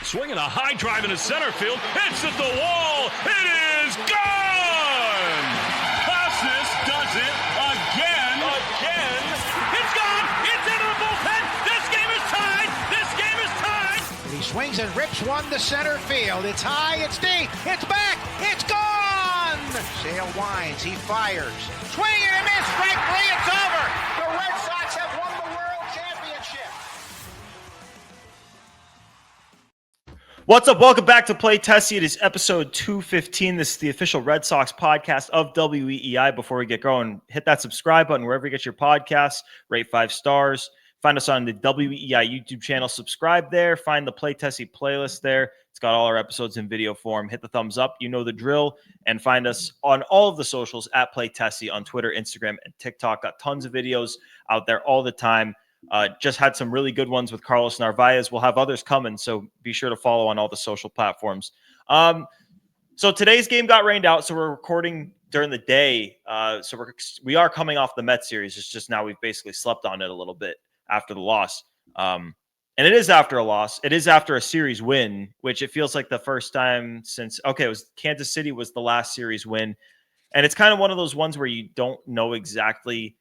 Swinging a high drive into center field. Hits at the wall. It is gone! Costas does it again. It's gone! It's into the bullpen! This game is tied! This game is tied! He swings and rips one to center field. It's high, it's deep, it's back, it's gone! Sale winds, he fires. Swing and a miss, strike three, it's over! The Red Sox have won the World Championship! What's up? Welcome back to Play Tessie. It is episode 215. This is the official Red Sox podcast of WEEI. Before we get going, hit that subscribe button wherever you get your podcasts. Rate 5 stars. Find us on the WEEI YouTube channel. Subscribe there. Find the Play Tessie playlist there. It's got all our episodes in video form. Hit the thumbs up. You know the drill. And find us on all of the socials at Play Tessie on Twitter, Instagram, and TikTok. Got tons of videos out there all the time. Just had some really good ones with Carlos Narvaez. We'll have others coming, so be sure to follow on all the social platforms. So today's game got rained out, so we're recording during the day. So we are coming off the Mets series. It's just now we've basically slept on it a little bit after the loss. And it is after a loss. It is after a series win, which it feels like the first time since, it was Kansas City was the last series win. And it's kind of one of those ones where you don't know exactly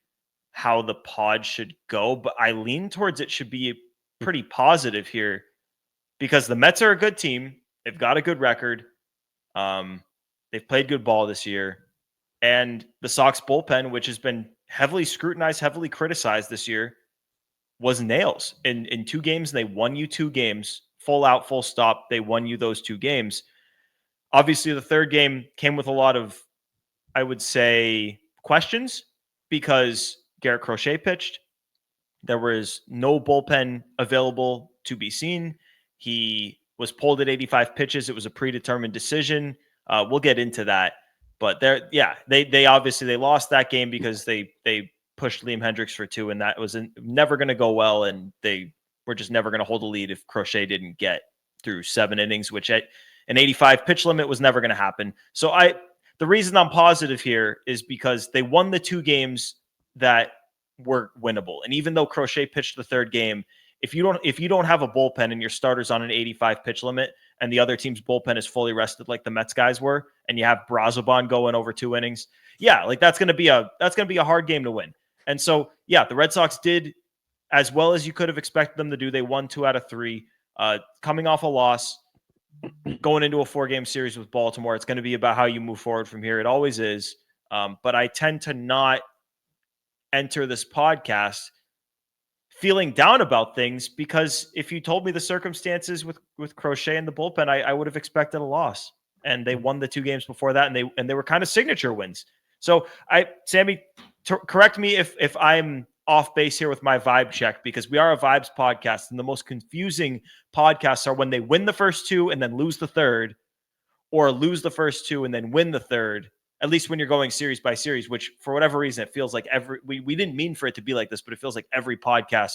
how the pod should go, but I lean towards it should be pretty positive here because the Mets are a good team. They've got a good record. They've played good ball this year. And the Sox bullpen, which has been heavily scrutinized, heavily criticized this year, was nails. In 2 games, they won you 2 games. Full out, full stop. They won you those 2 games. Obviously, the third game came with a lot of, I would say, questions because Garrett Crochet pitched. There was no bullpen available to be seen. He was pulled at 85 pitches. It was a predetermined decision. We'll get into that. But they obviously they lost that game because they pushed Liam Hendriks for 2, and that was never going to go well. And they were just never going to hold a lead if Crochet didn't get through 7 innings, which at an 85 pitch limit was never going to happen. So the reason I'm positive here is because they won the 2 games that were winnable. And even though Crochet pitched the third game, if you don't have a bullpen and your starter's on an 85 pitch limit and the other team's bullpen is fully rested like the Mets guys were, and you have Brazoban going over 2 innings, that's going to be a hard game to win. And so, the Red Sox did as well as you could have expected them to do. They won 2 out of 3, coming off a loss, going into a 4-game series with Baltimore. It's going to be about how you move forward from here. It always is. But I tend to not enter this podcast feeling down about things because if you told me the circumstances with Crochet and the bullpen, I would have expected a loss. And they won the 2 games before that, and they were kind of signature wins. So Sammy, correct me if I'm off base here with my vibe check, because we are a vibes podcast, and the most confusing podcasts are when they win the first 2 and then lose the third, or lose the first 2 and then win the third. At least when you're going series by series, which for whatever reason, it feels like we didn't mean for it to be like this, but it feels like every podcast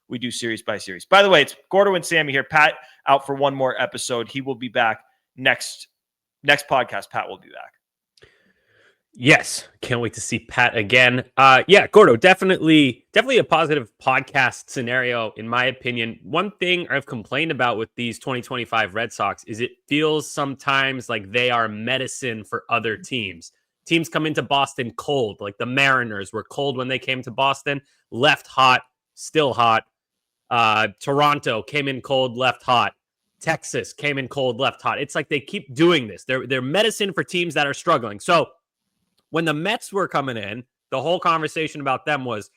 we do series by series. By the way, it's Gordo and Sammy here. Pat out for one more episode. He will be back next podcast. Pat will be back. Yes. Can't wait to see Pat again. Gordo, definitely a positive podcast scenario, in my opinion. One thing I've complained about with these 2025 Red Sox is it feels sometimes like they are medicine for other teams. Teams come into Boston cold, like the Mariners were cold when they came to Boston, left hot, still hot. Toronto came in cold, left hot. Texas came in cold, left hot. It's like they keep doing this. They're medicine for teams that are struggling. So when the Mets were coming in, the whole conversation about them was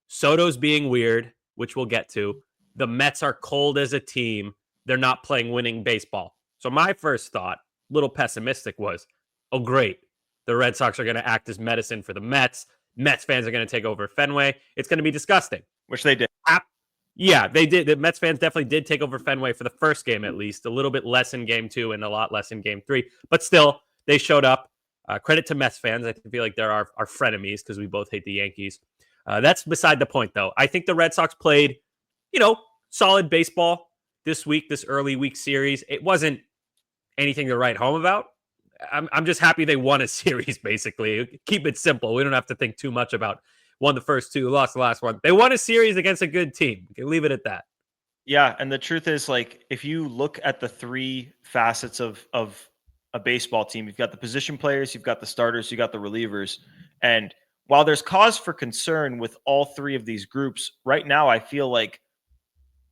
Soto's being weird, which we'll get to. The Mets are cold as a team. They're not playing winning baseball. So my first thought, a little pessimistic, was, oh, great. The Red Sox are going to act as medicine for the Mets. Mets fans are going to take over Fenway. It's going to be disgusting. Which they did. Yeah, they did. The Mets fans definitely did take over Fenway for the first game, at least. A little bit less in game 2 and a lot less in game 3. But still, they showed up. Credit to Mets fans. I feel like they're our frenemies because we both hate the Yankees. That's beside the point, though. I think the Red Sox played, solid baseball this week, this early week series. It wasn't anything to write home about. I'm just happy they won a series, basically. Keep it simple. We don't have to think too much about won the first 2, lost the last one. They won a series against a good team. We can leave it at that. Yeah, and the truth is, like, if you look at the three facets of a baseball team, you've got the position players, you've got the starters, you got the relievers, and while there's cause for concern with all three of these groups, right now I feel like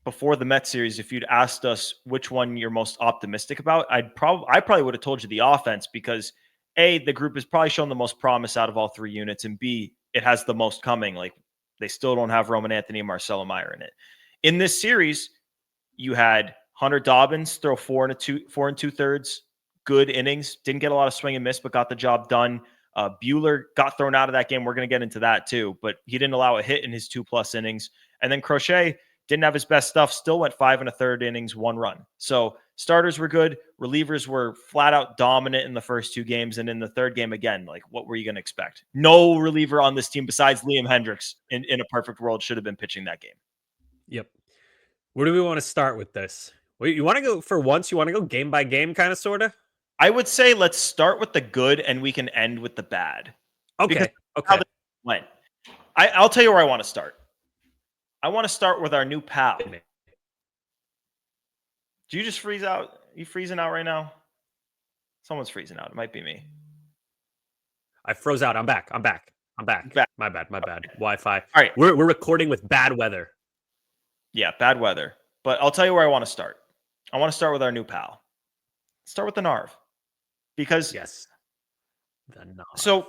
before the Mets series, if you'd asked us which one you're most optimistic about, I probably would have told you the offense because A, the group has probably shown the most promise out of all three units, and B, it has the most coming. Like they still don't have Roman Anthony and Marcelo Meyer in it. In this series, you had Hunter Dobbins throw 4 2/3 good innings, didn't get a lot of swing and miss, but got the job done. Buehler got thrown out of that game. We're going to get into that too, but he didn't allow a hit in his 2+ innings. And then Crochet didn't have his best stuff, still went 5 1/3 innings, 1 run. So starters were good. Relievers were flat out dominant in the first 2 games. And in the third game, again, like what were you going to expect? No reliever on this team besides Liam Hendriks in a perfect world should have been pitching that game. Yep. Where do we want to start with this? You want to go for once? You want to go game by game, kind of, sort of? I would say let's start with the good and we can end with the bad. Okay. Okay. I'll tell you where I want to start. I want to start with our new pal. Do you just freeze out? You freezing out right now? Someone's freezing out. It might be me. I froze out. I'm back. Back. My bad. Wi-Fi. All right. We're recording with bad weather. Yeah, bad weather. But I'll tell you where I want to start. I want to start with our new pal. Start with the Narv. Because yes. The Narv. So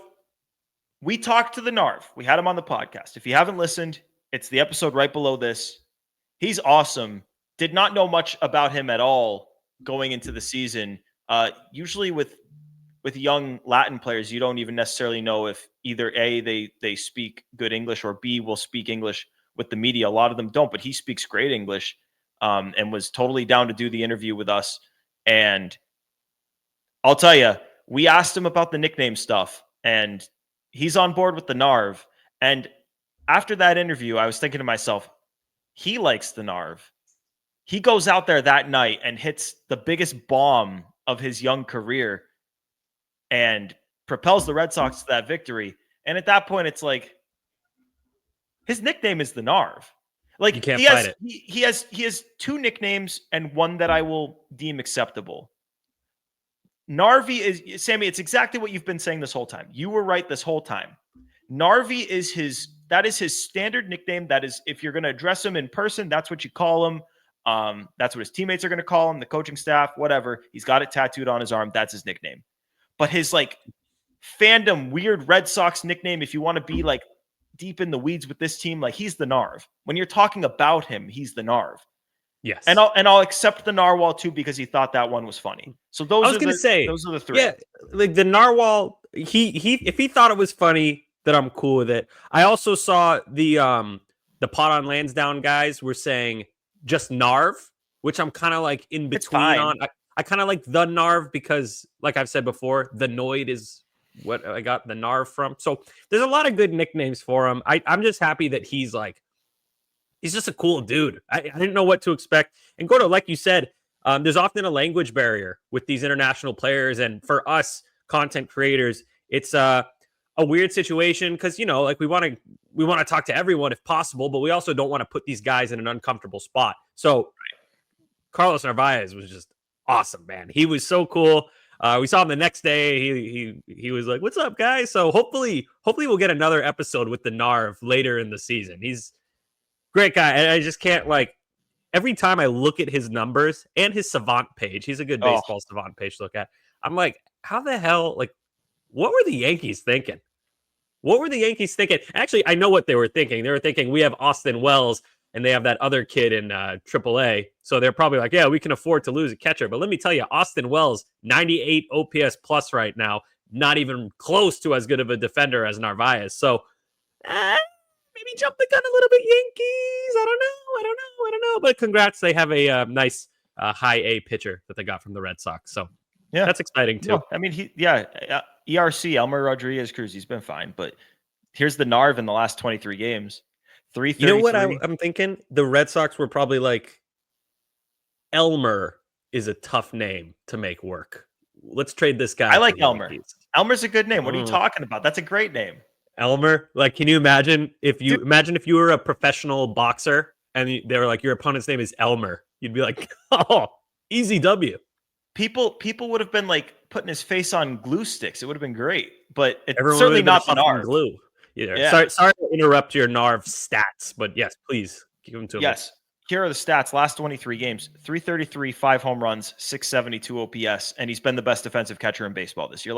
we talked to the Narv. We had him on the podcast. If you haven't listened, it's the episode right below this. He's awesome. Did not know much about him at all going into the season. Usually with young Latin players, you don't even necessarily know if either A, they speak good English, or B, will speak English with the media. A lot of them don't, but he speaks great English and was totally down to do the interview with us. And I'll tell you, we asked him about the nickname stuff, and he's on board with the Narv. And after that interview, I was thinking to myself, he likes the Narv. He goes out there that night and hits the biggest bomb of his young career and propels the Red Sox to that victory. And at that point, it's like his nickname is the Narv. Like you can't fight it. He has 2 nicknames and one that I will deem acceptable. Narvi is Sammy. It's exactly what you've been saying this whole time. You were right this whole time. Narvi is his standard nickname. That is, if you're going to address him in person, that's what you call him. That's what his teammates are going to call him, the coaching staff, whatever. He's got it tattooed on his arm. That's his nickname. But his like fandom weird Red Sox nickname, if you want to be like deep in the weeds with this team, like he's the Narv. When you're talking about him, he's the Narv. Yes. And I'll accept the Narwhal too because he thought that one was funny. So those are the 3. Yeah, like the Narwhal, he if he thought it was funny, then I'm cool with it. I also saw the Pot on Lansdowne guys were saying just Narv, which I'm kind of like in between on. I kind of like the Narv because, like I've said before, the Noid is what I got the Narv from. So there's a lot of good nicknames for him. I'm just happy that he's just a cool dude. I didn't know what to expect. And Gordo, like you said, there's often a language barrier with these international players. And for us content creators, it's a weird situation because, you know, like we want to talk to everyone if possible, but we also don't want to put these guys in an uncomfortable spot. So Carlos Narvaez was just awesome, man. He was so cool. We saw him the next day. He was like, "What's up, guys?" So hopefully we'll get another episode with the Narv later in the season. He's great guy. And I just can't every time I look at his numbers and his Savant page, he's a good baseball Savant page to look at. I'm like, how the hell, what were the Yankees thinking? Actually, I know what they were thinking. They were thinking we have Austin Wells and they have that other kid in AAA. So they're probably like, yeah, we can afford to lose a catcher. But let me tell you, Austin Wells, 98 OPS plus right now, not even close to as good of a defender as Narvaez. So maybe jump the gun a little bit, Yankees. I don't know. But congrats. They have a nice high A pitcher that they got from the Red Sox. So yeah, that's exciting too. No, I mean, ERC, Elmer Rodriguez Cruz, he's been fine. But here's the Narv in the last 23 games. 333. You know what I'm thinking? The Red Sox were probably like, Elmer is a tough name to make work. Let's trade this guy. I like Elmer. Elmer's a good name. What are you talking about? That's a great name. Elmer, can you imagine if you were a professional boxer and they were like, your opponent's name is Elmer, you'd be like, oh, easy W. People would have been like putting his face on glue sticks. It would have been great, but it's Everyone certainly would have not been the huffing Narv. glue. Yeah. Yeah. Sorry to interrupt your Narv stats, but yes, please give them to me. Yes. Here are the stats. Last 23 games, 333, 5 home runs, 672 OPS, and he's been the best defensive catcher in baseball this year.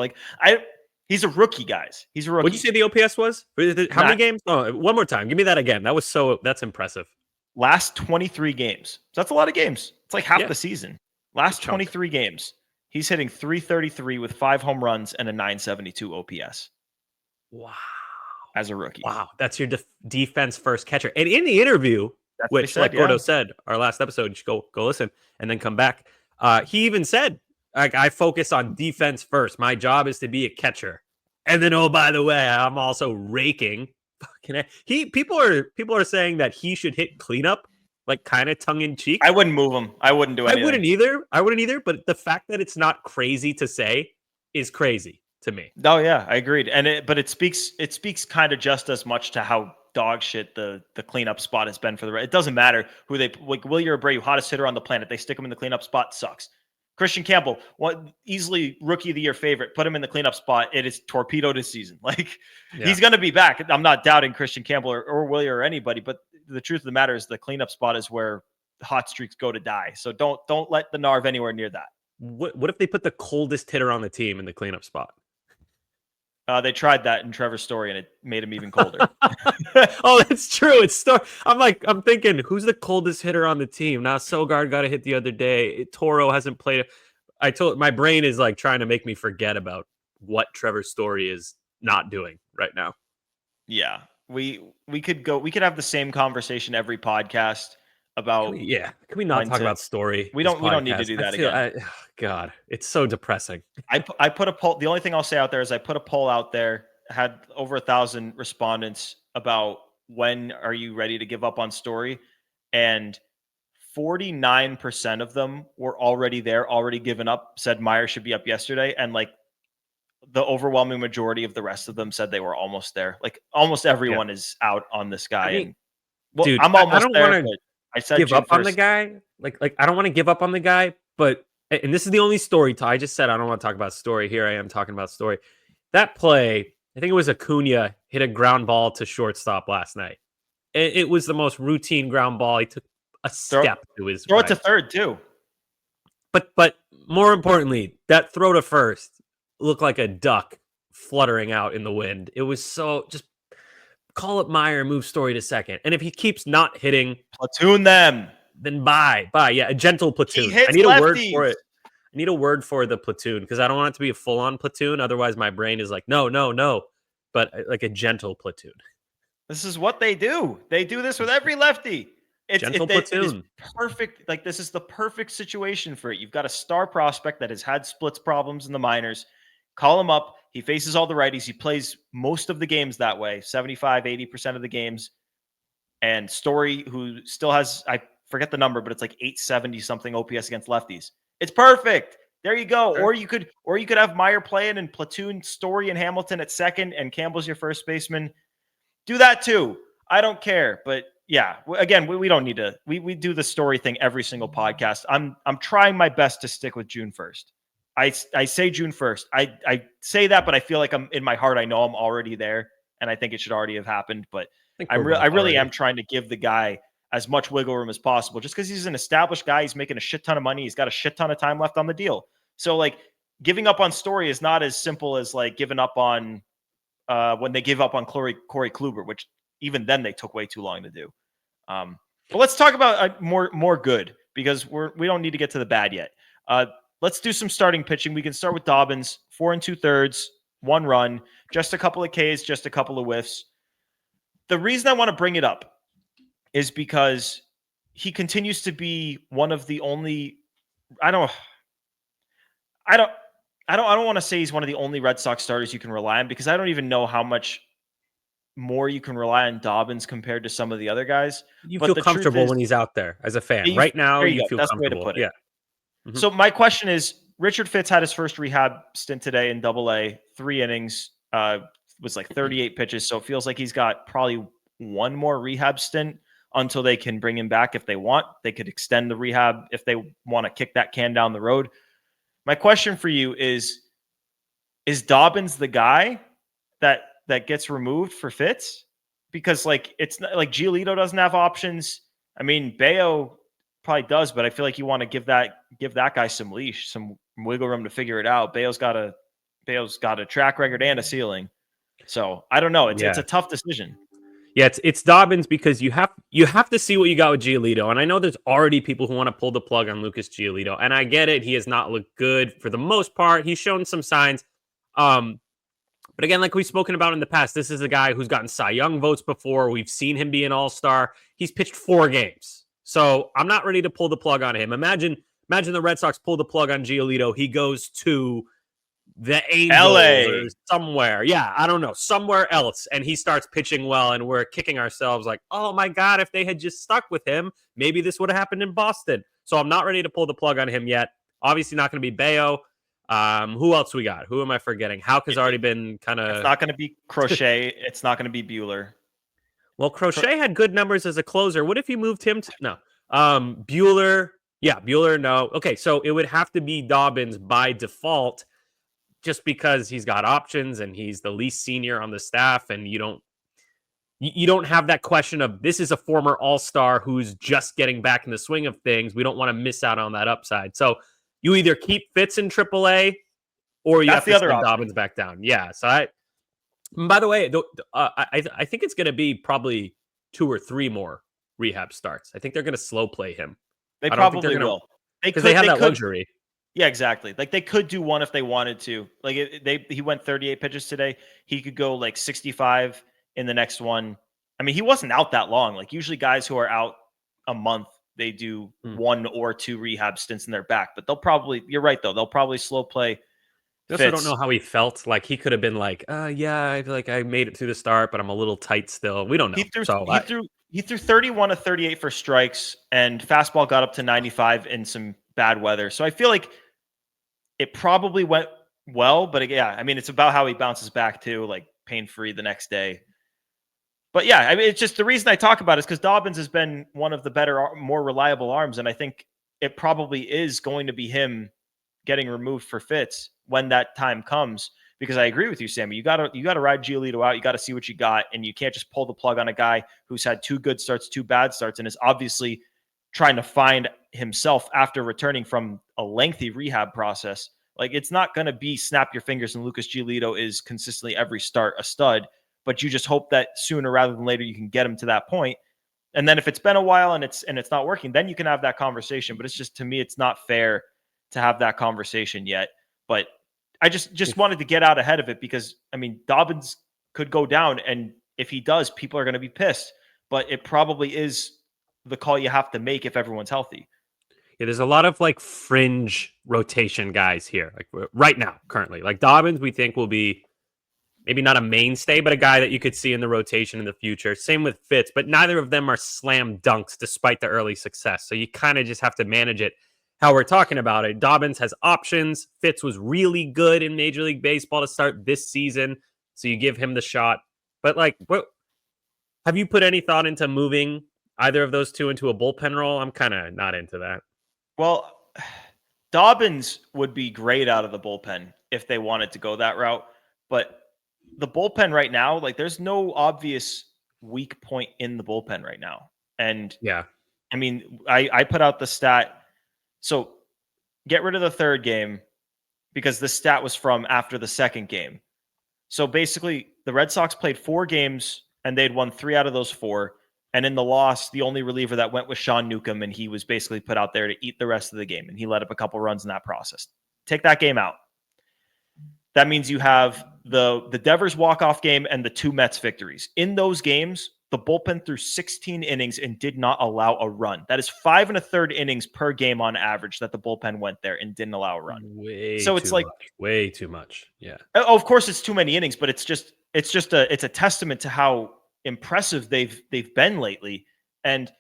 He's a rookie, guys. He's a rookie. What'd you say the OPS was? How many games? Oh, one more time. Give me that again. That's impressive. Last 23 games. So that's a lot of games. It's like half the season. Last Chunk. 23 games, he's hitting 333 with 5 home runs and a 972 OPS. Wow. As a rookie. Wow. That's your defense first catcher. And in the interview, which, like Gordo said, our last episode, you should go listen and then come back. He even said, I focus on defense first. My job is to be a catcher. And then, oh, by the way, I'm also raking. People are saying that he should hit cleanup, like kind of tongue in cheek. I wouldn't move him. I wouldn't do anything. I wouldn't either. But the fact that it's not crazy to say is crazy to me. Oh yeah, I agreed. But it speaks kind of just as much to how dog shit the cleanup spot has been for the Reds. It doesn't matter who they like. Wilyer Abreu, hottest hitter on the planet. They stick him in the cleanup spot. Sucks. Christian Campbell, easily rookie of the year favorite. Put him in the cleanup spot. It is torpedoed his season. He's going to be back. I'm not doubting Christian Campbell or Wilyer or anybody, but the truth of the matter is the cleanup spot is where the hot streaks go to die. So don't let the Narv anywhere near that. What if they put the coldest hitter on the team in the cleanup spot? They tried that in Trevor's Story, and it made him even colder. Oh, that's true. I'm thinking, who's the coldest hitter on the team? Now, Sogard got a hit the other day. Toro hasn't played. My brain is like trying to make me forget about what Trevor's Story is not doing right now. Yeah, we could have the same conversation every podcast about. Can we not talk about Story? We don't need to do that again. God, it's so depressing. I put a poll. The only thing I'll say out there is I put a poll out there, had over 1,000 respondents about when are you ready to give up on Story, and 49% of them were already there, already given up, said Meyer should be up yesterday, and like the overwhelming majority of the rest of them said they were almost there. Like almost everyone is out on this guy. Dude, I'm almost I don't there. Want to give up on the guy. Like I don't want to give up on the guy, but. And this is the only story. I just said I don't want to talk about Story. Here I am talking about Story. That play, I think it was Acuna, hit a ground ball to shortstop last night. It was the most routine ground ball. He took a step to his throw right. It to third too. But more importantly, that throw to first looked like a duck fluttering out in the wind. It was so just call up Meyer and move Story to second. And if he keeps not hitting, platoon them. Then bye. Yeah, a gentle platoon. I need a word for it. I need a word for the platoon because I don't want it to be a full-on platoon. Otherwise, my brain is like, no. But like a gentle platoon. This is what they do. They do this with every lefty. Platoon. It is perfect. Like this is the perfect situation for it. You've got a star prospect that has had splits problems in the minors. Call him up. He faces all the righties. He plays most of the games that way, 75, 80% of the games. And Story, who still has, I forget the number, but it's like 870 something OPS against lefties. It's perfect. There you go. Sure. Or you could have Meyer playing and platoon Story and Hamilton at second and Campbell's your first baseman. Do that too. I don't care. But yeah, again, we don't need to. We do the Story thing every single podcast. I'm trying my best to stick with June 1st. I say June 1st. I say that, but I feel like I'm in my heart. I know I'm already there, and I think it should already have happened. But I really am trying to give the guy as much wiggle room as possible, just because he's an established guy. He's making a shit ton of money. He's got a shit ton of time left on the deal. So like giving up on Story is not as simple as like giving up on when they give up on Corey Kluber, which even then they took way too long to do. But let's talk about more good because we don't need to get to the bad yet. Let's do some starting pitching. We can start with Dobbins, 4 2/3, 1 run, just a couple of Ks, just a couple of whiffs. The reason I want to bring it up is because he continues to be one of the only. I don't want to say he's one of the only Red Sox starters you can rely on because I don't even know how much more you can rely on Dobbins compared to some of the other guys. You feel comfortable when he's out there as a fan. Right now, you feel that's comfortable. The way to put it. Yeah. Mm-hmm. So my question is, Richard Fitz had his first rehab stint today in Double-A, 3 innings, was like 38 pitches. So it feels like he's got probably one more rehab stint until they can bring him back if they want. They could extend the rehab if they want to kick that can down the road. My question for you is Dobbins the guy that gets removed for Fitz? Because like it's not like Giolito doesn't have options. I mean, Bayo probably does, but I feel like you want to give that guy some leash, some wiggle room to figure it out. Bayo's got a track record and a ceiling. So I don't know. It's a tough decision. Yeah, it's Dobbins because you have to see what you got with Giolito. And I know there's already people who want to pull the plug on Lucas Giolito. And I get it. He has not looked good for the most part. He's shown some signs. But again, like we've spoken about in the past, this is a guy who's gotten Cy Young votes before. We've seen him be an all-star. He's pitched 4 games. So I'm not ready to pull the plug on him. Imagine the Red Sox pull the plug on Giolito. He goes to the Angels LA or somewhere. Yeah, I don't know. Somewhere else. And he starts pitching well, and we're kicking ourselves like, oh my God, if they had just stuck with him, maybe this would have happened in Boston. So I'm not ready to pull the plug on him yet. Obviously not going to be Bayo. Who else we got? Who am I forgetting? Houck has already been kind of... It's not going to be Crochet. It's not going to be Buehler. Well, Crochet had good numbers as a closer. What if you moved him to... No. Buehler. Yeah, Buehler, no. Okay, so it would have to be Dobbins by default just because he's got options and he's the least senior on the staff, and you don't have that question of this is a former all-star who's just getting back in the swing of things. We don't want to miss out on that upside. So you either keep Fitz in AAA or you have to send Dobbins back down. Yeah. So by the way, I think it's going to be probably 2 or 3 more rehab starts. I think they're going to slow play him. They probably will. Because they have that luxury. Yeah, exactly. Like they could do one if they wanted to. Like he went 38 pitches today. He could go like 65 in the next one. I mean, he wasn't out that long. Like usually guys who are out a month, they do 1 or 2 rehab stints in their back. But you're right though. They'll probably slow play. I also don't know how he felt. Like he could have been like, yeah, I feel like I made it through the start, but I'm a little tight still. We don't know. He threw 31 of 38 for strikes, and fastball got up to 95 in some bad weather. So I feel like it probably went well, but yeah, I mean, it's about how he bounces back too, like pain-free the next day. But yeah, I mean, it's just the reason I talk about it is because Dobbins has been one of the better, more reliable arms, and I think it probably is going to be him getting removed for Fitz when that time comes. Because I agree with you, Sammy. You gotta ride Giolito out. You gotta see what you got, and you can't just pull the plug on a guy who's had 2 good starts, 2 bad starts, and is obviously trying to find himself after returning from a lengthy rehab process. Like it's not going to be snap your fingers and Lucas Giolito is consistently every start a stud, but you just hope that sooner rather than later you can get him to that point. And then if it's been a while and it's not working, then you can have that conversation. But it's just, to me, it's not fair to have that conversation yet. But I just wanted to get out ahead of it because, I mean, Dobbins could go down, and if he does, people are going to be pissed. But it probably is the call you have to make if everyone's healthy. Yeah, there's a lot of like fringe rotation guys here, like right now, currently. Like Dobbins, we think will be maybe not a mainstay, but a guy that you could see in the rotation in the future. Same with Fitz, but neither of them are slam dunks despite the early success. So you kind of just have to manage it how we're talking about it. Dobbins has options. Fitz was really good in Major League Baseball to start this season, so you give him the shot. But like, what have you put any thought into moving either of those two into a bullpen role? I'm kind of not into that. Well, Dobbins would be great out of the bullpen if they wanted to go that route. But the bullpen right now, like there's no obvious weak point in the bullpen right now. And yeah, I mean, I put out the stat. So get rid of the third game because the stat was from after the second game. So basically the Red Sox played 4 games and they'd won 3 out of those 4. And in the loss, the only reliever that went was Sean Newcomb, and he was basically put out there to eat the rest of the game, and he let up a couple runs in that process. Take that game out. That means you have the Devers walk-off game and the 2 Mets victories. In those games, the bullpen threw 16 innings and did not allow a run. That is 5 1/3 innings per game on average that the bullpen went there and didn't allow a run. Way too much. Yeah. Of course, it's too many innings, but it's a testament to how impressive they've been lately. And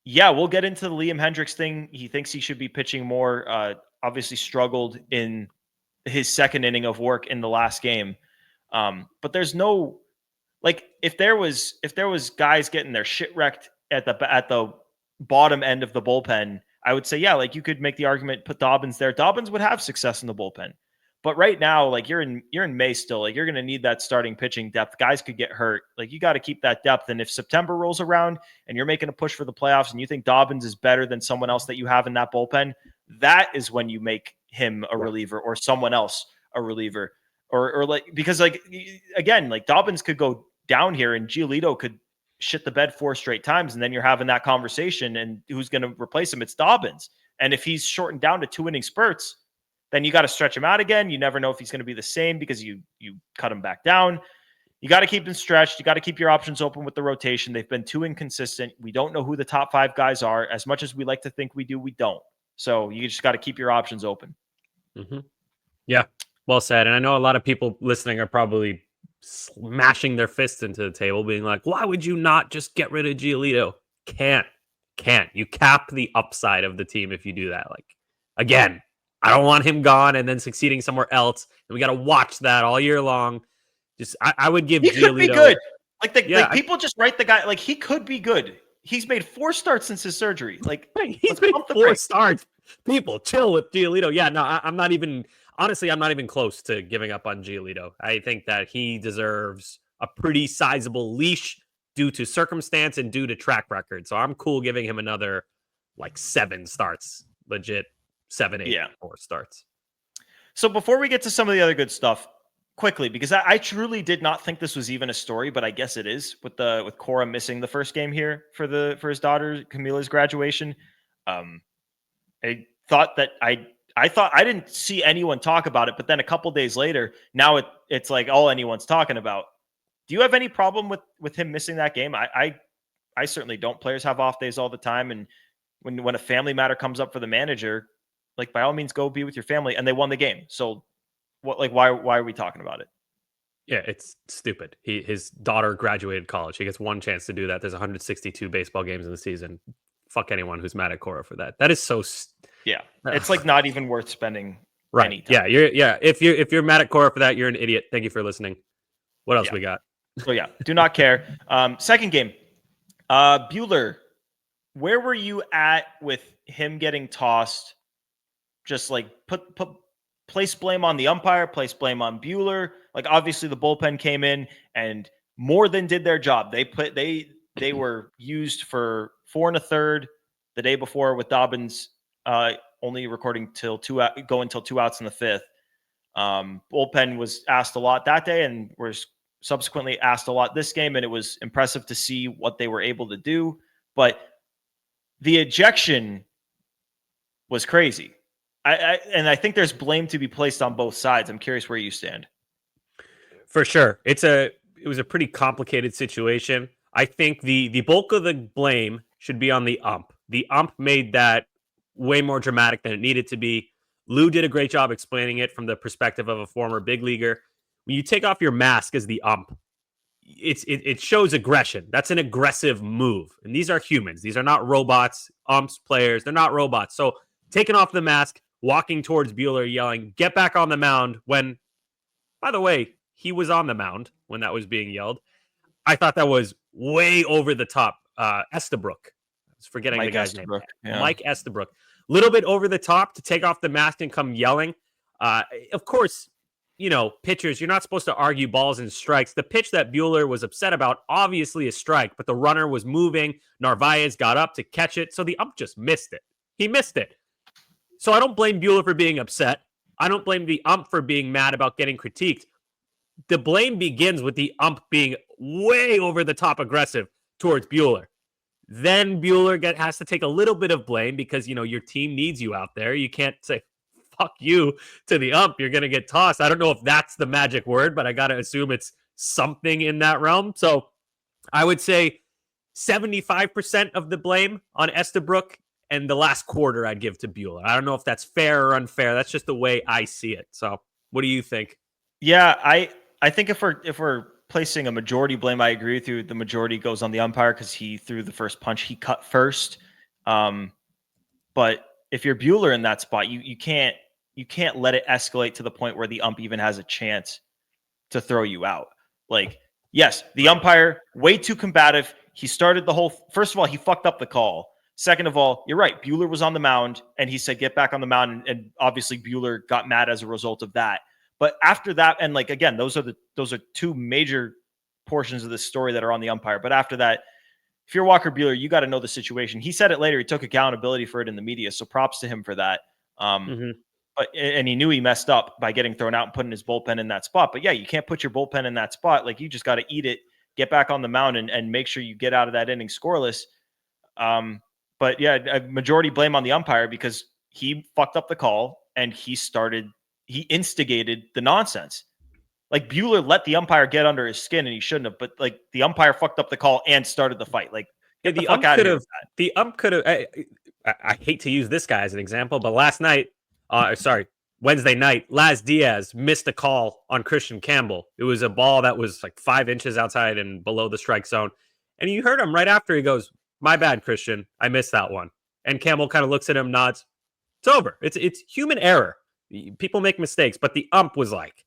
yeah, we'll get into the Liam Hendriks thing. He thinks he should be pitching more. Obviously struggled in his second inning of work in the last game. But there's no, like, if there was guys getting their shit wrecked at the bottom end of the bullpen, I would say, yeah, like you could make the argument, put Dobbins there. Dobbins would have success in the bullpen. But right now, like you're in May still, like you're going to need that starting pitching depth. Guys could get hurt. Like you got to keep that depth. And if September rolls around and you're making a push for the playoffs and you think Dobbins is better than someone else that you have in that bullpen, that is when you make him a reliever or someone else a reliever. Or like, because like, again, like Dobbins could go down here and Giolito could shit the bed 4 straight times. And then you're having that conversation and who's going to replace him? It's Dobbins. And if he's shortened down to 2-inning spurts, then you got to stretch him out again. You never know if he's going to be the same because you cut him back down. You got to keep him stretched. You got to keep your options open with the rotation. They've been too inconsistent. We don't know who the top 5 guys are. As much as we like to think we do, we don't. So you just got to keep your options open. Mm-hmm. Yeah, well said. And I know a lot of people listening are probably smashing their fists into the table, being like, why would you not just get rid of Giolito? Can't. You cap the upside of the team if you do that. Like, again, I don't want him gone and then succeeding somewhere else. And we got to watch that all year long. Just, I would give Giolito. Could be good. Like people just write the guy, like he could be good. He's made 4 starts since his surgery. Like he's made 4 starts. People chill with Giolito. Yeah, no, I'm not even close to giving up on Giolito. I think that he deserves a pretty sizable leash due to circumstance and due to track record. So I'm cool giving him another like 7 starts, legit 7, 8, 4 starts. So before we get to some of the other good stuff, quickly, because I truly did not think this was even a story, but I guess it is with Cora missing the first game here for his daughter Camila's graduation. I thought that I didn't see anyone talk about it, but then a couple days later, now it's like all anyone's talking about. Do you have any problem with him missing that game? I certainly don't. Players have off days all the time, and when a family matter comes up for the manager, like by all means go be with your family, and they won the game. So what, like why are we talking about it? Yeah, it's stupid. His daughter graduated college. He gets one chance to do that. There's 162 baseball games in the season. Fuck anyone who's mad at Cora for that. That is so it's like not even worth spending any time. Yeah, if you're mad at Cora for that, you're an idiot. Thank you for listening. What else we got? So do not care. Second game. Buehler, where were you at with him getting tossed? Just like place blame on the umpire, place blame on Buehler. Like obviously the bullpen came in and more than did their job. They were used for 4 1/3 the day before with Dobbins only recording going till 2 outs in the 5th. Bullpen was asked a lot that day and was subsequently asked a lot this game, and it was impressive to see what they were able to do. But the ejection was crazy. I think there's blame to be placed on both sides. I'm curious where you stand. For sure. It was a pretty complicated situation. I think the bulk of the blame should be on the ump. The ump made that way more dramatic than it needed to be. Lou did a great job explaining it from the perspective of a former big leaguer. When you take off your mask as the ump, it shows aggression. That's an aggressive move. And these are humans. These are not robots, umps, players. They're not robots. So taking off the mask, walking towards Buehler, yelling, "Get back on the mound," when, by the way, he was on the mound when that was being yelled. I thought that was way over the top. Estabrook. I was forgetting the guy's name. Yeah. Mike Estabrook. Little bit over the top to take off the mask and come yelling. Of course, pitchers, you're not supposed to argue balls and strikes. The pitch that Buehler was upset about, obviously a strike, but the runner was moving. Narvaez got up to catch it, so the ump just missed it. He missed it. So I don't blame Buehler for being upset. I don't blame the ump for being mad about getting critiqued. The blame begins with the ump being way over the top aggressive towards Buehler. Then Buehler has to take a little bit of blame because, your team needs you out there. You can't say, fuck you to the ump. You're going to get tossed. I don't know if that's the magic word, but I got to assume it's something in that realm. So I would say 75% of the blame on Estabrook, and the last quarter I'd give to Buehler. I don't know if that's fair or unfair. That's just the way I see it. So what do you think? Yeah, I think if we're placing a majority blame, I agree with you. The majority goes on the umpire because he threw the first punch. He cut first. But if you're Buehler in that spot, you can't let it escalate to the point where the ump even has a chance to throw you out. Like, yes, the umpire, way too combative. he started the whole. First of all, he fucked up the call. Second of all, you're right. Buehler was on the mound, and he said, "Get back on the mound." And obviously, Buehler got mad as a result of that. But after that, and like again, those are two major portions of this story that are on the umpire. But after that, if you're Walker Buehler, you got to know the situation. He said it later. He took accountability for it in the media, so props to him for that. But and he knew he messed up by getting thrown out and putting his bullpen in that spot. But yeah, you can't put your bullpen in that spot. Like, you just got to eat it, get back on the mound, and make sure you get out of that inning scoreless. But yeah, a majority blame on the umpire because he fucked up the call and he instigated the nonsense. Like, Buehler let the umpire get under his skin and he shouldn't have, but like, the umpire fucked up the call and started the fight. Like, get the fuck out of here with that. The ump could have, I hate to use this guy as an example, but Wednesday night, Laz Diaz missed a call on Christian Campbell. It was a ball that was like 5 inches outside and below the strike zone. And you heard him right after. He goes, "My bad, Christian. I missed that one." And Campbell kind of looks at him, nods. It's over. It's human error. People make mistakes, but the ump was like,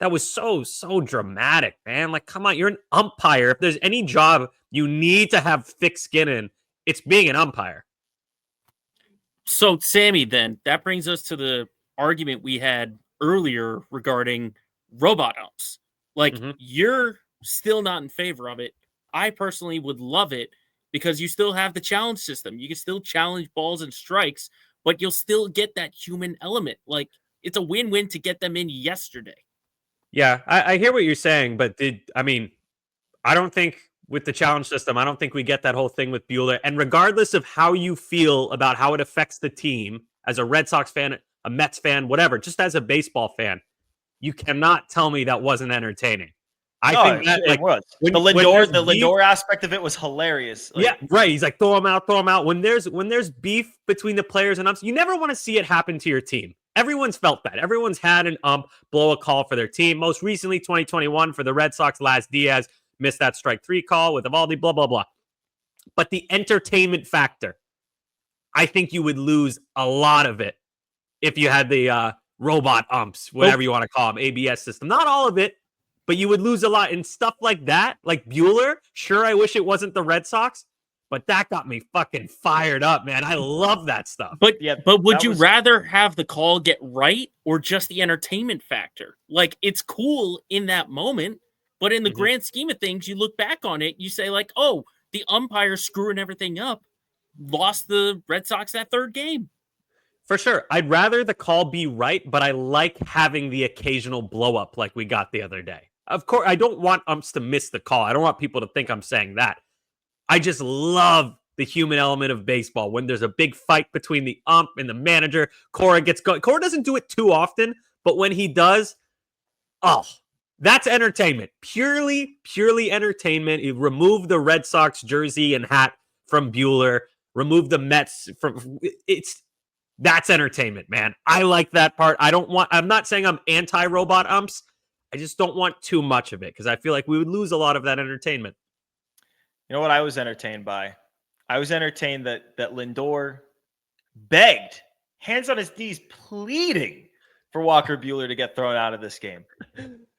that was so dramatic, man. Like, come on, you're an umpire. If there's any job you need to have thick skin in, it's being an umpire. So, Sammy, then, that brings us to the argument we had earlier regarding robot umps. Like, you're still not in favor of it. I personally would love it because you still have the challenge system. You can still challenge balls and strikes, but you'll still get that human element. Like, it's a win-win to get them in yesterday. Yeah, I hear what you're saying, but I don't think with the challenge system, I don't think we get that whole thing with Buehler. And regardless of how you feel about how it affects the team, as a Red Sox fan, a Mets fan, whatever, just as a baseball fan, you cannot tell me that wasn't entertaining. I think that it was. The Lindor aspect of it was hilarious. Like, yeah, right. He's like, throw him out. When there's beef between the players and umps, you never want to see it happen to your team. Everyone's felt that. Everyone's had an ump blow a call for their team. Most recently, 2021 for the Red Sox, Laz Diaz missed that strike 3 call with Evaldi, blah, blah, blah. But the entertainment factor, I think you would lose a lot of it if you had the robot umps, whatever you want to call them, ABS system. Not all of it, but you would lose a lot. And stuff like that, like Buehler, sure, I wish it wasn't the Red Sox, but that got me fucking fired up, man. I love that stuff. But would you rather have the call get right or just the entertainment factor? Like, it's cool in that moment, but in the grand scheme of things, you look back on it, you say like, oh, the umpire screwing everything up lost the Red Sox that third game. For sure. I'd rather the call be right, but I like having the occasional blow up like we got the other day. Of course, I don't want umps to miss the call. I don't want people to think I'm saying that. I just love the human element of baseball when there's a big fight between the ump and the manager. Cora gets going. Cora doesn't do it too often, but when he does, oh, that's entertainment. Purely entertainment. You remove the Red Sox jersey and hat from Buehler. Remove the Mets from that's entertainment, man. I like that part. I'm not saying I'm anti-robot umps. I just don't want too much of it because I feel like we would lose a lot of that entertainment. You know what I was entertained by? I was entertained that Lindor begged, hands on his knees, pleading for Walker Buehler to get thrown out of this game.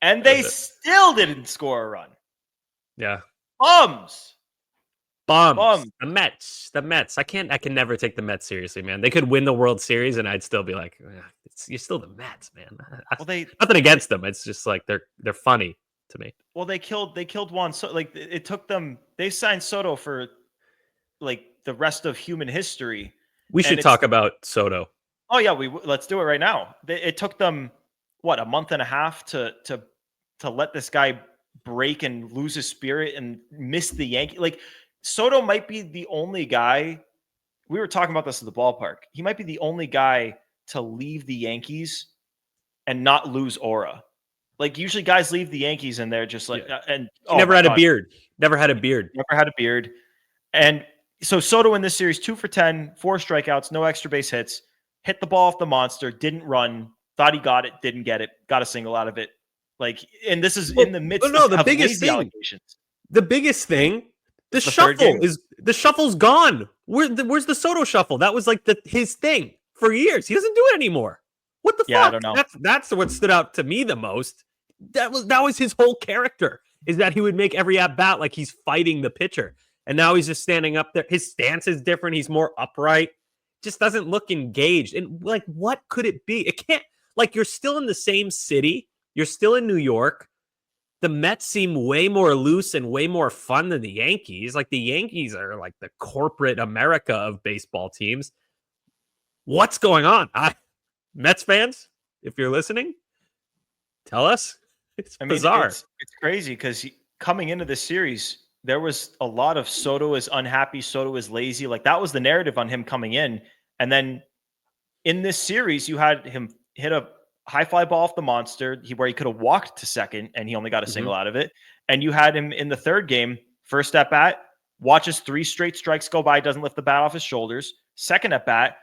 And they still didn't score a run. Yeah. Bums. The Mets. I can never take the Mets seriously, man. They could win the World Series and I'd still be like, you're still the Mets, man. Well, nothing against them. It's just like they're funny to me. Well, they killed Juan. So like it took them. They signed Soto for like the rest of human history. We should talk about Soto. Oh yeah, let's do it right now. It took them a month and a half to let this guy break and lose his spirit and miss the Yankee. Like, Soto might be the only guy. We were talking about this at the ballpark. He might be the only guy to leave the Yankees and not lose aura. Like, usually guys leave the Yankees and they're just like, never had a beard. Never had a beard. And so Soto in this series, 2 for 10, 4 strikeouts, no extra base hits, hit the ball off the monster, didn't run, thought he got it, didn't get it, got a single out of it. Like, and this is in the midst of the biggest thing. Allegations. The biggest thing, the shuffle's gone. Where's the Soto shuffle? That was like his thing for years. He doesn't do it anymore. What the fuck? I don't know. That's what stood out to me the most. That was his whole character, is that he would make every at bat like he's fighting the pitcher. And now he's just standing up there. His stance is different. He's more upright. Just doesn't look engaged. And like, what could it be? It can't, like, you're still in the same city. You're still in New York. The Mets seem way more loose and way more fun than the Yankees. Like, the Yankees are like the corporate America of baseball teams. What's going on? Mets fans, if you're listening, tell us. It's bizarre. It's crazy because coming into this series, there was a lot of Soto is unhappy, Soto is lazy. Like, that was the narrative on him coming in. And then in this series, you had him hit a high fly ball off the monster where he could have walked to second and he only got a single out of it. And you had him in the third game, first at bat, watches 3 straight strikes go by, doesn't lift the bat off his shoulders. Second at bat,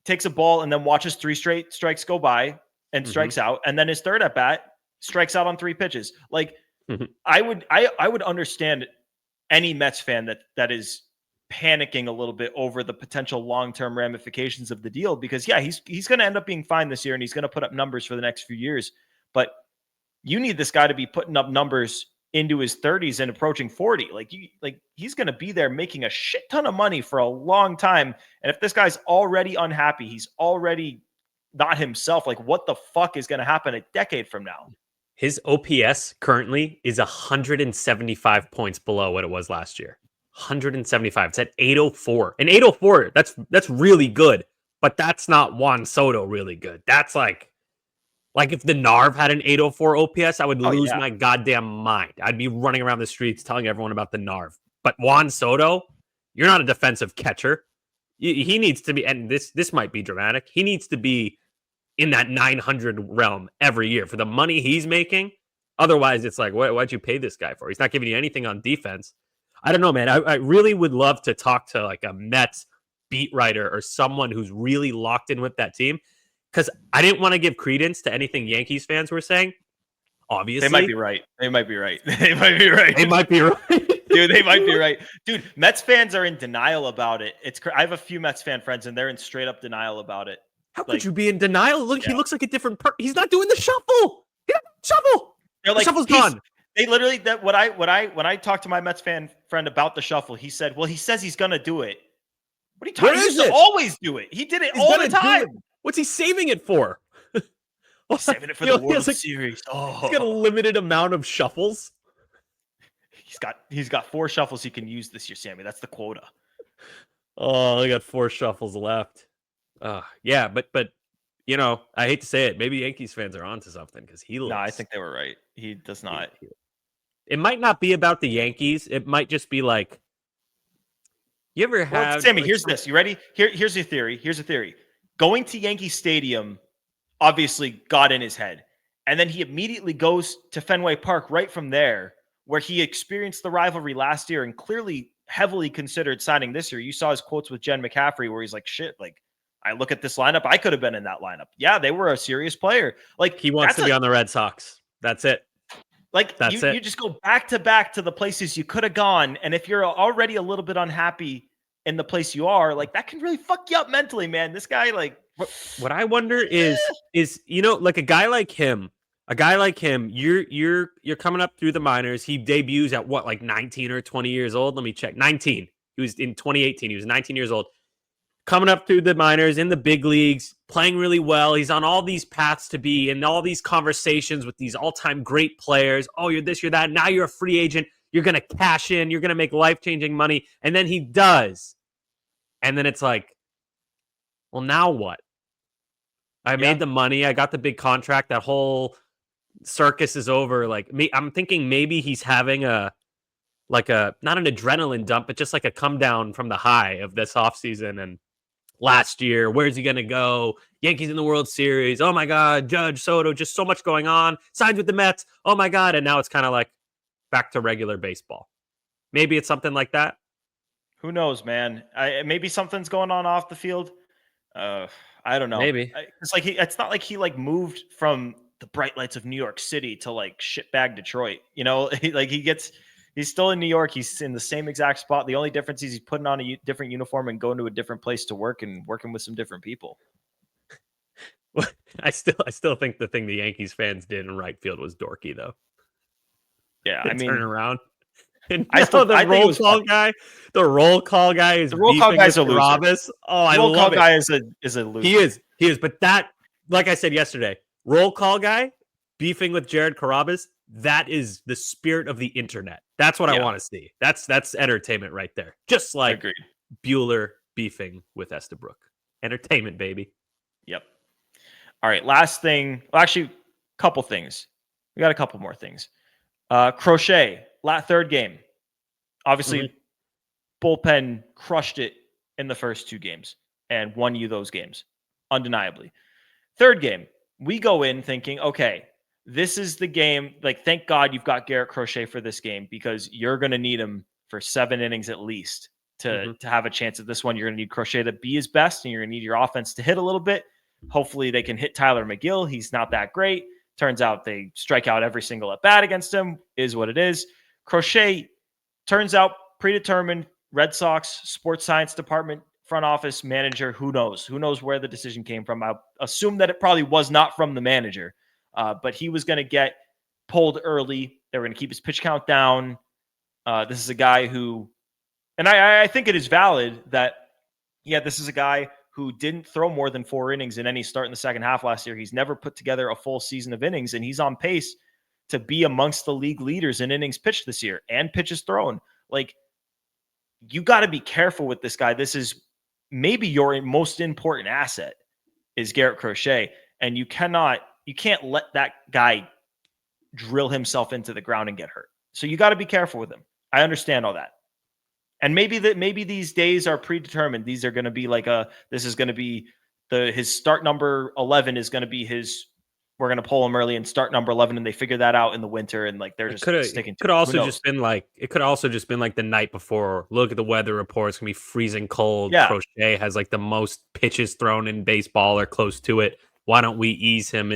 takes a ball and then watches 3 straight strikes go by and strikes out. And then his third at bat strikes out on 3 pitches. Like, I would understand any Mets fan that is panicking a little bit over the potential long-term ramifications of the deal, because he's going to end up being fine this year and he's going to put up numbers for the next few years. But you need this guy to be putting up numbers into his 30s and approaching 40. Like he's going to be there making a shit ton of money for a long time. And if this guy's already unhappy, he's already not himself, like, what the fuck is going to happen a decade from now? His OPS currently is 175 points below what it was last year. 175. It's at 804. And 804, that's really good. But that's not Juan Soto really good. That's like if the Narv had an 804 OPS, I would lose my goddamn mind. I'd be running around the streets telling everyone about the Narv. But Juan Soto, you're not a defensive catcher. He needs to be, and this might be dramatic, he needs to be in that 900 realm every year for the money he's making. Otherwise, it's like, why'd you pay this guy for? He's not giving you anything on defense. I don't know, man. I really would love to talk to like a Mets beat writer or someone who's really locked in with that team, because I didn't want to give credence to anything Yankees fans were saying. Obviously. They might be right. They might be right. They might be right. They might be right. Dude, they might be right. Dude, Mets fans are in denial about it. I have a few Mets fan friends, and they're in straight up denial about it. How could you be in denial? Look, he looks like a different person. He's not doing the shuffle. Shuffle. They're like, the shuffle's gone. They literally, when I talked to my Mets fan friend about the shuffle, he said, "Well, he says he's gonna do it. What are you talking? He used to always do it. He did it all the time. What's he saving it for? Saving it for the World Series. He's got a limited amount of shuffles. He's got 4 shuffles he can use this year, Sammy. That's the quota. Oh, I got 4 shuffles left. Yeah, but you know, I hate to say it, maybe Yankees fans are onto something, because he looks. No, I think they were right. He does not. It might not be about the Yankees. It might just be like, you ever have Sammy? Here's this. You ready? Here's your theory. Here's a theory. Going to Yankee Stadium obviously got in his head, and then he immediately goes to Fenway Park right from there, where he experienced the rivalry last year and clearly heavily considered signing this year. You saw his quotes with Jen McCaffrey where he's like, shit, like, I look at this lineup, I could have been in that lineup. Yeah, they were a serious player. Like, he wants to be on the Red Sox. That's it. Like, you just go back to the places you could have gone. And if you're already a little bit unhappy in the place you are, like, that can really fuck you up mentally, man. This guy, like, what I wonder is, you know, like a guy like him, you're coming up through the minors. He debuts at what, like 19 or 20 years old? Let me check. 19. He was in 2018. He was 19 years old. Coming up through the minors, in the big leagues, playing really well. He's on all these paths to be in all these conversations with these all-time great players. Oh, you're this, you're that. Now you're a free agent. You're going to cash in. You're going to make life-changing money. And then he does. And then it's like, well, now what? I made the money. I got the big contract. That whole circus is over. Like, I'm thinking maybe he's having not an adrenaline dump, but just like a come down from the high of this offseason and last year. Where's he going to go? Yankees in the World Series. Oh my God. Judge, Soto, just so much going on. Signed with the Mets. Oh my God. And now it's kind of like back to regular baseball. Maybe it's something like that. Who knows, man? Maybe something's going on off the field. I don't know. Maybe it's like it's not like he like moved from the bright lights of New York City to like shitbag Detroit. You know, he's still in New York. He's in the same exact spot. The only difference is he's putting on a different uniform and going to a different place to work and working with some different people. I still think the thing the Yankees fans did in right field was dorky, though. Yeah, I mean, turn around. And I the think it roll was call funny. guy. The roll call guy is The roll call beefing guy's with a loser. Carabas. Oh, I Roll call love it. guy is a loser. He is. But that, like I said yesterday, roll call guy beefing with Jared Carabas. That is the spirit of the internet. That's what I want to see. That's entertainment right there. Just like Agreed. Buehler beefing with Estabrook. Entertainment, baby. Yep. All right. Last thing. Well, actually, couple things. We got a couple more things. Crochet, third game. Obviously, Bullpen crushed it in the first 2 games and won you those games, undeniably. Third game, we go in thinking, okay, this is the game. Like, thank God you've got Garrett Crochet for this game because you're going to need him for 7 innings at least to have a chance at this one. You're going to need Crochet to be his best, and you're going to need your offense to hit a little bit. Hopefully they can hit Tyler McGill. He's not that great. Turns out they strike out every single at bat against him. Is what it is. Crochet turns out predetermined. Red Sox sports science department, front office manager. Who knows? Who knows where the decision came from? I assume that it probably was not from the manager, but he was going to get pulled early. They were going to keep his pitch count down. This is a guy who, and I think it is valid that, this is a guy who didn't throw more than 4 innings in any start in the second half last year. He's never put together a full season of innings, and he's on pace to be amongst the league leaders in innings pitched this year and pitches thrown. Like, you got to be careful with this guy. This is maybe your most important asset is Garrett Crochet, and you can't let that guy drill himself into the ground and get hurt. So you got to be careful with him. I understand all that. And maybe these days are predetermined. These are going to be like this is going to be his start number 11 is going to be we're going to pull him early and start number 11. And they figure that out in the winter. And like, they're just sticking to it. It could also just been like the night before. Look at the weather report. It's going to be freezing cold. Yeah. Crochet has like the most pitches thrown in baseball or close to it. Why don't we ease him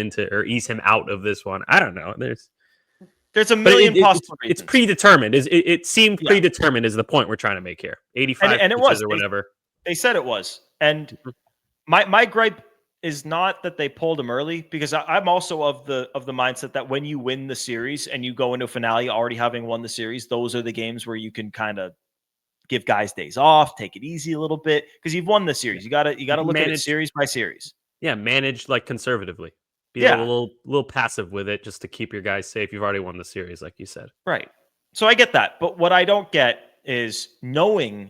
out of this one? I don't know. There's a million possible reasons. It's predetermined. It seemed predetermined is the point we're trying to make here. 85 and it pitches was or whatever. They said it was. And my gripe is not that they pulled him early, because I'm also of the mindset that when you win the series and you go into a finale already having won the series, those are the games where you can kind of give guys days off, take it easy a little bit, because you've won the series. You gotta look at it series by series. Yeah, manage like conservatively. Be a little passive with it just to keep your guys safe. You've already won the series, like you said. Right. So I get that. But what I don't get is knowing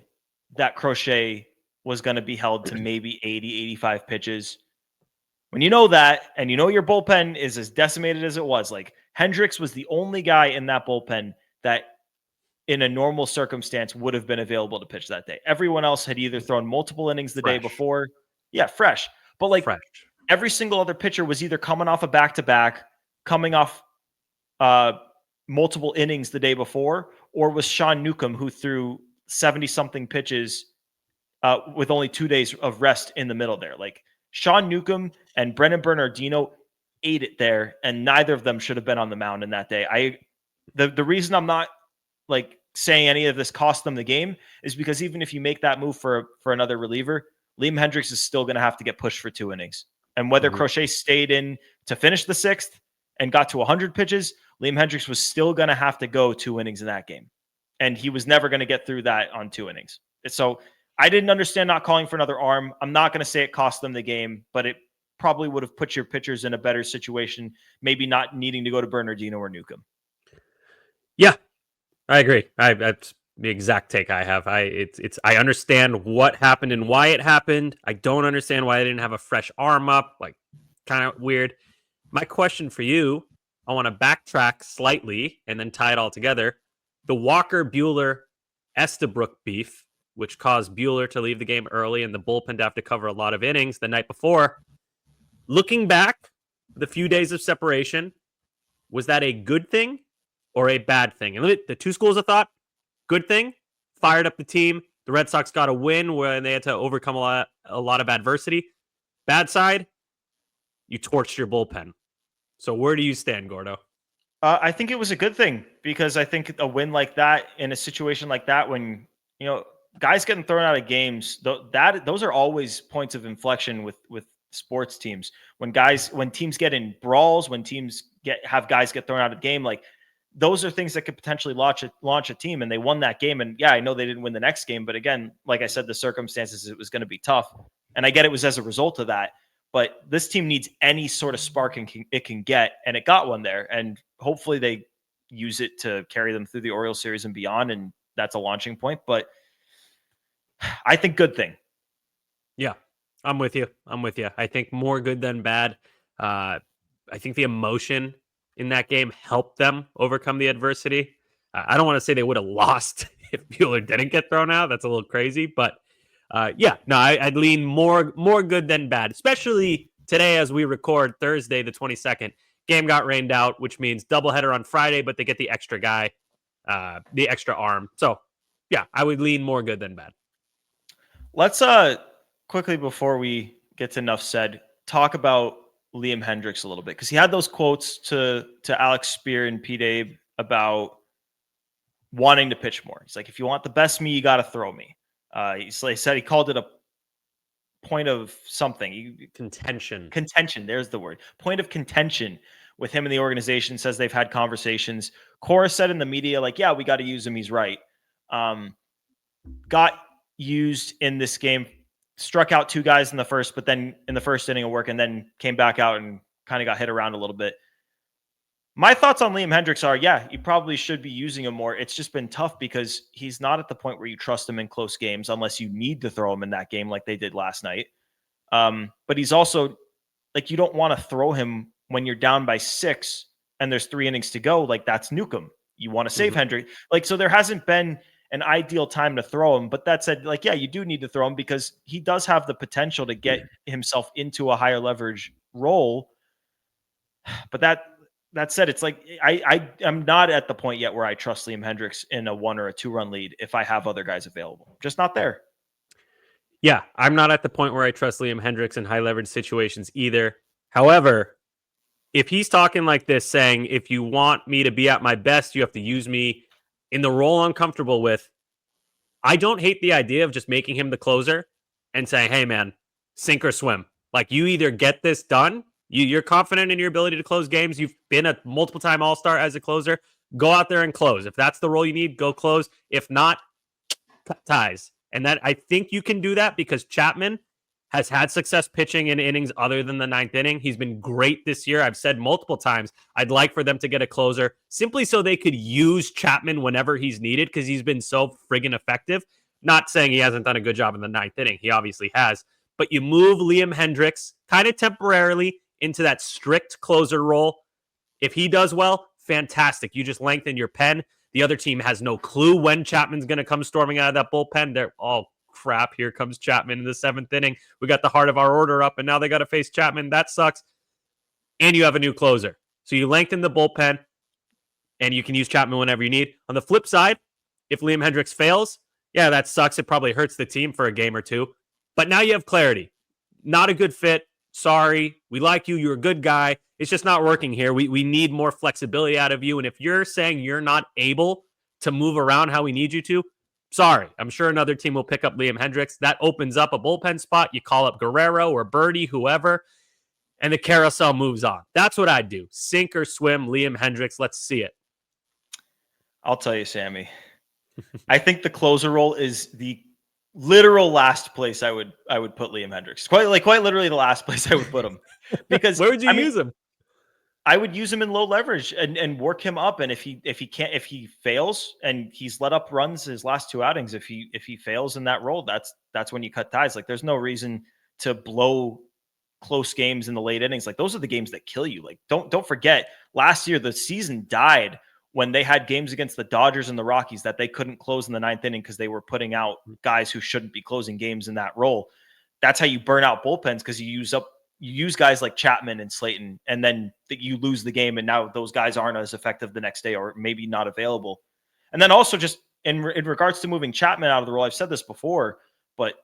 that Crochet was going to be held to maybe 80, 85 pitches. When you know that, and you know your bullpen is as decimated as it was, like Hendriks was the only guy in that bullpen that in a normal circumstance would have been available to pitch that day. Everyone else had either thrown multiple innings the day before. Yeah, fresh. But like every single other pitcher was either coming off a back-to-back, coming off multiple innings the day before, or was Sean Newcomb, who threw 70-something pitches with only 2 days of rest in the middle there. Like Sean Newcomb and Brennan Bernardino ate it there, and neither of them should have been on the mound in that day. The reason I'm not like saying any of this cost them the game is because even if you make that move for another reliever, Liam Hendriks is still going to have to get pushed for 2 innings. And whether Crochet stayed in to finish the 6th and got to 100 pitches, Liam Hendriks was still going to have to go 2 innings in that game. And he was never going to get through that on 2 innings. So I didn't understand not calling for another arm. I'm not going to say it cost them the game, but it probably would have put your pitchers in a better situation, maybe not needing to go to Bernardino or Newcomb. Yeah, I agree. That's the exact take I have. I understand what happened and why it happened. I don't understand why I didn't have a fresh arm up. Like, kind of weird. My question for you, I want to backtrack slightly and then tie it all together. The Walker Buehler Estabrook beef, which caused Buehler to leave the game early and the bullpen to have to cover a lot of innings the night before. Looking back, the few days of separation, was that a good thing or a bad thing? And the 2 schools of thought. Good thing, fired up the team. The Red Sox got a win when they had to overcome a lot of adversity. Bad side, you torched your bullpen. So where do you stand, Gordo? I think it was a good thing, because I think a win like that in a situation like that, when guys getting thrown out of games, those are always points of inflection with sports teams. When teams get in brawls, when teams have guys get thrown out of the game, like those are things that could potentially launch a team. And they won that game. And yeah, I know they didn't win the next game, but again, like I said, the circumstances, it was going to be tough. And I get it was as a result of that. But this team needs any sort of spark it can get, and it got one there. And hopefully they use it to carry them through the Orioles series and beyond, and that's a launching point. But I think good thing. Yeah, I'm with you. I think more good than bad. I think the emotion in that game helped them overcome the adversity. I don't want to say they would have lost if Buehler didn't get thrown out. That's a little crazy, but I'd lean more good than bad, especially today as we record Thursday, the 22nd. Game got rained out, which means doubleheader on Friday, but they get the extra guy, the extra arm. So, yeah, I would lean more good than bad. Let's quickly, before we get to enough said, talk about Liam Hendriks a little bit, because he had those quotes to Alex Spear and Pete Abe about wanting to pitch more. He's like, if you want the best me, you got to throw me. He said he called it a point of something. Contention. There's the word. Point of contention with him and the organization. Says they've had conversations. Cora said in the media, like, yeah, we got to use him. He's right. Got used in this game, struck out 2 guys in the first, but then in the first inning of work, and then came back out and kind of got hit around a little bit. My thoughts on Liam Hendriks are, yeah, you probably should be using him more. It's just been tough because he's not at the point where you trust him in close games unless you need to throw him in that game like they did last night. But he's also, like, you don't want to throw him when you're down by 6 and there's 3 innings to go. Like, that's nuke him. You want to save Hendriks. Like, so there hasn't been an ideal time to throw him. But that said, like, yeah, you do need to throw him because he does have the potential to get himself into a higher leverage role. But that said, it's like I'm not at the point yet where I trust Liam Hendriks in a 1 or a 2 run lead if I have other guys available. Just not there. Yeah, I'm not at the point where I trust Liam Hendriks in high leverage situations either. However, if he's talking like this, saying, if you want me to be at my best, you have to use me in the role I'm comfortable with, I don't hate the idea of just making him the closer and saying, hey, man, sink or swim. Like, you either get this done. You're confident in your ability to close games. You've been a multiple-time All-Star as a closer. Go out there and close. If that's the role you need, go close. If not, cut ties. And that, I think you can do that because Chapman has had success pitching in innings other than the 9th inning. He's been great this year. I've said multiple times, I'd like for them to get a closer simply so they could use Chapman whenever he's needed because he's been so friggin' effective. Not saying he hasn't done a good job in the 9th inning. He obviously has. But you move Liam Hendriks kind of temporarily into that strict closer role. If he does well, fantastic. You just lengthen your pen. The other team has no clue when Chapman's going to come storming out of that bullpen. They're all crap. Here comes Chapman in the 7th inning. We got the heart of our order up, and now they got to face Chapman. That sucks. And you have a new closer. So you lengthen the bullpen, and you can use Chapman whenever you need. On the flip side, if Liam Hendriks fails, yeah, that sucks. It probably hurts the team for a game or 2. But now you have clarity. Not a good fit. Sorry, we like you. You're a good guy. It's just not working here. We need more flexibility out of you. And if you're saying you're not able to move around how we need you to, sorry. I'm sure another team will pick up Liam Hendriks. That opens up a bullpen spot. You call up Guerrero or Birdie, whoever, and the carousel moves on. That's what I'd do. Sink or swim, Liam Hendriks. Let's see it. I'll tell you, Sammy. I think the closer role is the literal last place I would put Liam Hendriks. Quite literally the last place I would put him. Because where would you use him? I would use him in low leverage and work him up. And if he fails and he's let up runs his last 2 outings, if he fails in that role, that's when you cut ties. Like, there's no reason to blow close games in the late innings. Like, those are the games that kill you. Like, don't forget, last year the season died when they had games against the Dodgers and the Rockies that they couldn't close in the 9th inning because they were putting out guys who shouldn't be closing games in that role. That's how you burn out bullpens, because you use guys like Chapman and Slayton, and then you lose the game, and now those guys aren't as effective the next day, or maybe not available. And then also, just in regards to moving Chapman out of the role, I've said this before, but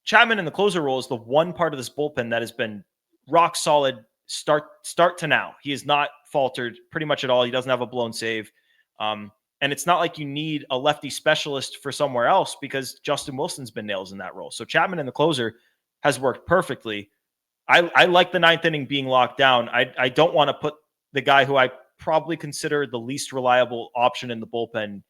Chapman in the closer role is the one part of this bullpen that has been rock solid start to now. He has not faltered pretty much at all. He doesn't have a blown save. And it's not like you need a lefty specialist for somewhere else, because Justin Wilson's been nails in that role. So Chapman in the closer has worked perfectly. I like the 9th inning being locked down. I don't want to put the guy who I probably consider the least reliable option in the bullpen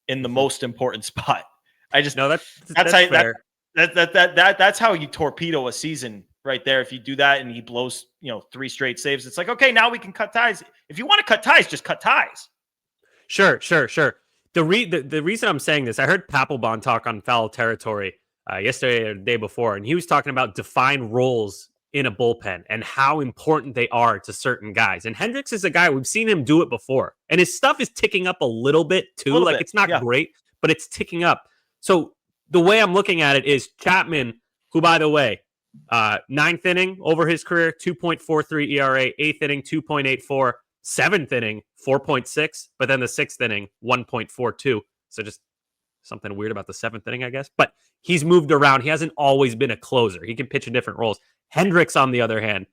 in the most important spot. I just No, that's how, fair. That's how you torpedo a season right there. If you do that and he blows 3 straight saves, it's like, okay, now we can cut ties. If you want to cut ties, just cut ties. Sure. The reason I'm saying this, I heard Papelbon talk on Foul Territory yesterday or the day before, and he was talking about defined roles in a bullpen and how important they are to certain guys. And Hendriks is a guy, we've seen him do it before, and his stuff is ticking up a little bit too. It's not great, but it's ticking up. So the way I'm looking at it is Chapman, who, by the way, 9th inning over his career, 2.43 ERA, 8th inning, 2.84, 7th inning, 4.6, but then the 6th inning, 1.42. So just something weird about the 7th inning, I guess. But he's moved around. He hasn't always been a closer. He can pitch in different roles. Hendriks, on the other hand,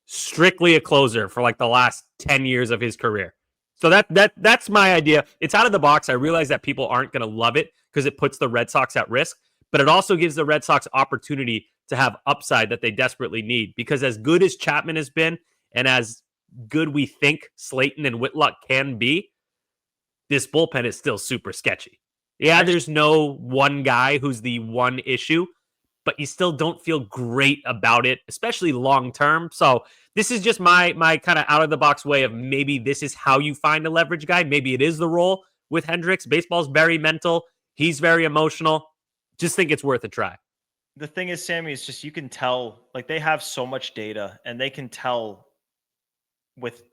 strictly a closer for like the last 10 years of his career. So that's my idea. It's out of the box. I realize that people aren't going to love it because it puts the Red Sox at risk, but it also gives the Red Sox opportunity to have upside that they desperately need, because as good as Chapman has been and as good we think Slayton and Whitlock can be, this bullpen is still super sketchy. Yeah, there's no one guy who's the one issue, but you still don't feel great about it, especially long term. So this is just my kind of out of the box way of maybe this is how you find a leverage guy. Maybe it is the role with Hendriks. Baseball's very mental. He's very emotional. Just think it's worth a try. The thing is, Sammy, is just you can tell, like, they have so much data and they can tell with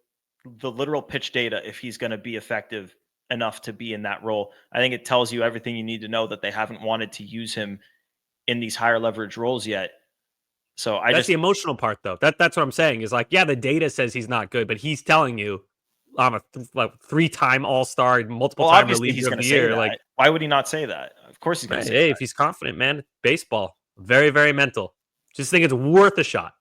the literal pitch data if he's going to be effective enough to be in that role. I think it tells you everything you need to know that they haven't wanted to use him in these higher leverage roles yet. So that's the emotional part, though. That's what I'm saying is, like, yeah, the data says he's not good, but he's telling you I'm a 3-time All-Star, multiple-time reliever of the year. Like, why would he not say that? Of course he's going to say that. Hey, if he's confident, man, baseball, very, very mental. Just think it's worth a shot.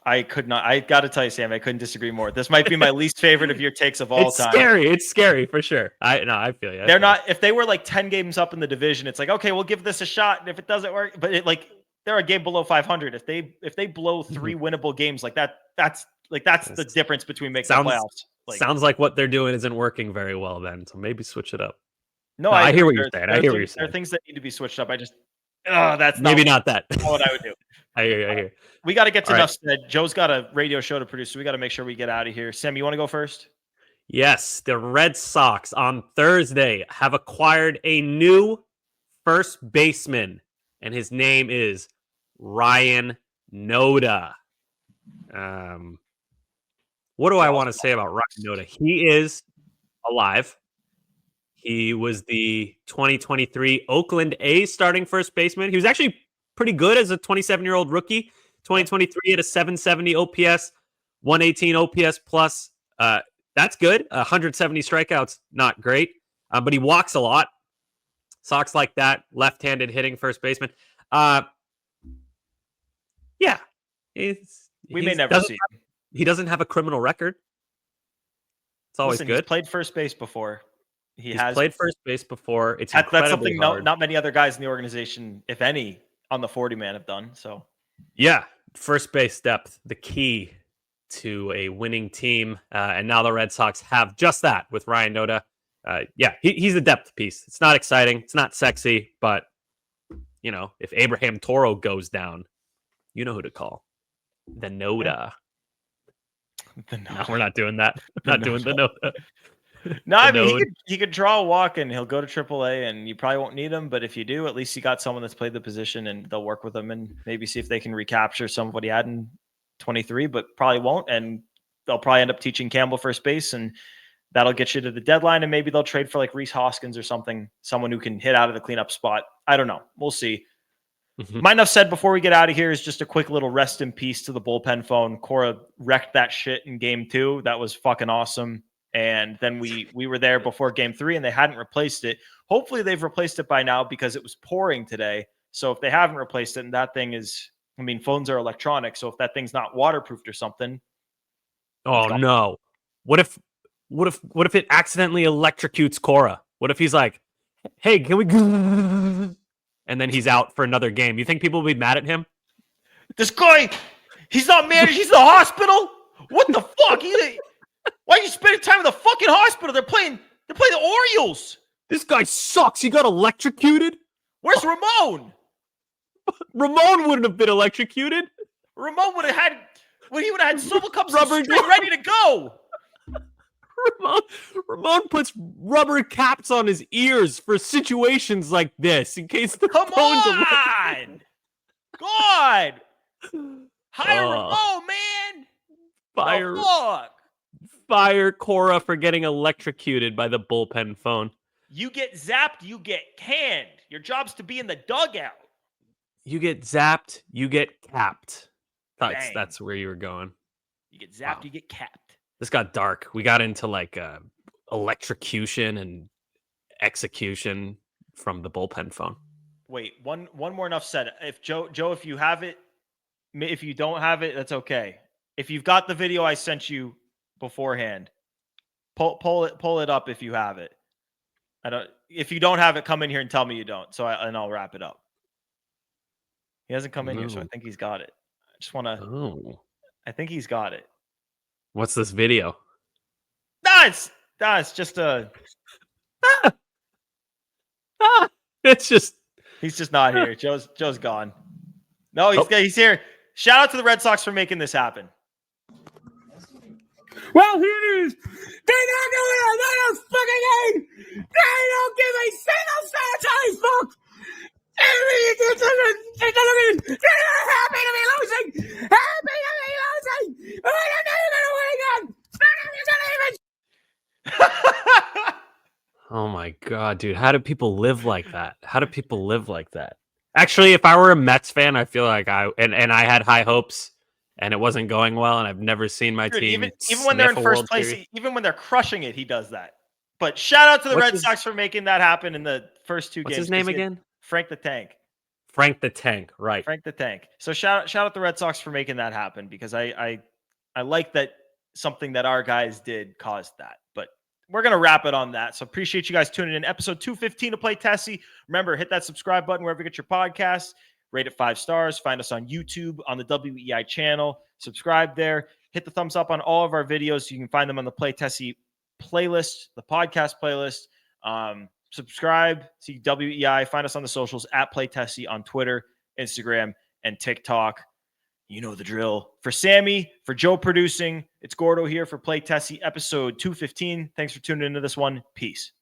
I could not. I got to tell you, Sam, I couldn't disagree more. This might be my least favorite of your takes of all time. It's scary for sure. I feel you. They're not. If they were like 10 games up in the division, it's like, okay, we'll give this a shot. And if it doesn't work, but they're a game below 500. If they blow 3 winnable games like that, that's the difference between making the playoffs. Sounds like what they're doing isn't working very well then. So maybe switch it up. No, I hear what you're saying. There are things that need to be switched up. That's not that. Not what I would do. I hear. We got to get to enough said. Joe's got a radio show to produce, so we got to make sure we get out of here. Sam, you want to go first? Yes, the Red Sox on Thursday have acquired a new first baseman, and his name is Ryan Noda. What do I want to say about Ryan Noda? He is alive. He was the 2023 Oakland A's starting first baseman. He was actually pretty good as a 27-year-old rookie. 2023 at a 770 OPS, 118 OPS plus. That's good. 170 strikeouts, not great. But he walks a lot. Sox like that. Left-handed hitting first baseman. Yeah. We may never see him. He doesn't have a criminal record. It's always good. He's played first base before. He's played first base before. That's something not many other guys in the organization, if any, on the 40-man have done. So, yeah, first base depth, the key to a winning team. And now the Red Sox have just that with Ryan Noda. He's a depth piece. It's not exciting. It's not sexy. But, if Abraham Toro goes down, you know who to call. The Noda. No, we're not doing that. Not doing the Noda. No, I mean, he could draw a walk and he'll go to AAA and you probably won't need him. But if you do, at least you got someone that's played the position and they'll work with him and maybe see if they can recapture some of what he had in 23, but probably won't. And they'll probably end up teaching Campbell first base and that'll get you to the deadline. And maybe they'll trade for like Rhys Hoskins or something, someone who can hit out of the cleanup spot. I don't know. We'll see. My enough said before we get out of here is just a quick little rest in peace to the bullpen phone. Cora wrecked that shit in game 2. That was fucking awesome. And then we were there before game 3 and they hadn't replaced it. Hopefully they've replaced it by now because it was pouring today. So if they haven't replaced it and that thing is, phones are electronic. So if that thing's not waterproofed or something. Oh no. What if it accidentally electrocutes Cora? What if he's like, hey, can we go? And then he's out for another game. You think people will be mad at him? This guy, he's not managed. He's in the hospital. What the fuck? Why are you spending time in the fucking hospital? They're playing the Orioles. This guy sucks. He got electrocuted. Where's Ramon? Ramon wouldn't have been electrocuted. Ramon would have had solo cups Rubber and string ready to go. Ramon puts rubber caps on his ears for situations like this in case the Come phone's on! God! Hire Ramon, man! Fire, fuck? fire Cora for getting electrocuted by the bullpen phone. You get zapped, you get canned. Your job's to be in the dugout. You get zapped, you get capped. Bang. That's where you were going. You get zapped, you get capped. This got dark. We got into like electrocution and execution from the bullpen phone. Wait, one more enough said. If Joe, if you have it, if you don't have it, that's okay. If you've got the video I sent you beforehand, pull it up if you have it. If you don't have it, come in here and tell me you don't. And I'll wrap it up. He hasn't come in here, so I think he's got it. I just want to. Oh, I think he's got it. what's this video? It's just a. It's just. He's just not here. Joe's gone. No, he's here. Shout out to the Red Sox for making this happen. Well, here it is. They're not doing another fucking game. They don't give a single sanitized fuck. They're happy to be losing. Happy to be losing. They're never going to win again. Oh my god, dude! How do people live like that? Actually, if I were a Mets fan, I feel like I had high hopes, and it wasn't going well, and I've never seen my team even when they're in first place, even when they're crushing it, he does that. But shout out to the Red Sox for making that happen in the first two games. What's his name again? Frank the Tank. Frank the Tank, right? Frank the Tank. So shout out the Red Sox for making that happen, because I like that something that our guys did caused that. But we're going to wrap it on that. So appreciate you guys tuning in. Episode 215 to Play Tessie. Remember, hit that subscribe button wherever you get your podcasts. Rate it 5 stars. Find us on YouTube, on the WEI channel. Subscribe there. Hit the thumbs up on all of our videos. You can find them on the Play Tessie playlist, the podcast playlist. Subscribe, see WEI. Find us on the socials at Play Tessie on Twitter, Instagram, and TikTok. You know the drill. For Sammy, for Joe producing, it's Gordo here for Play Tessie episode 215. Thanks for tuning into this one. Peace.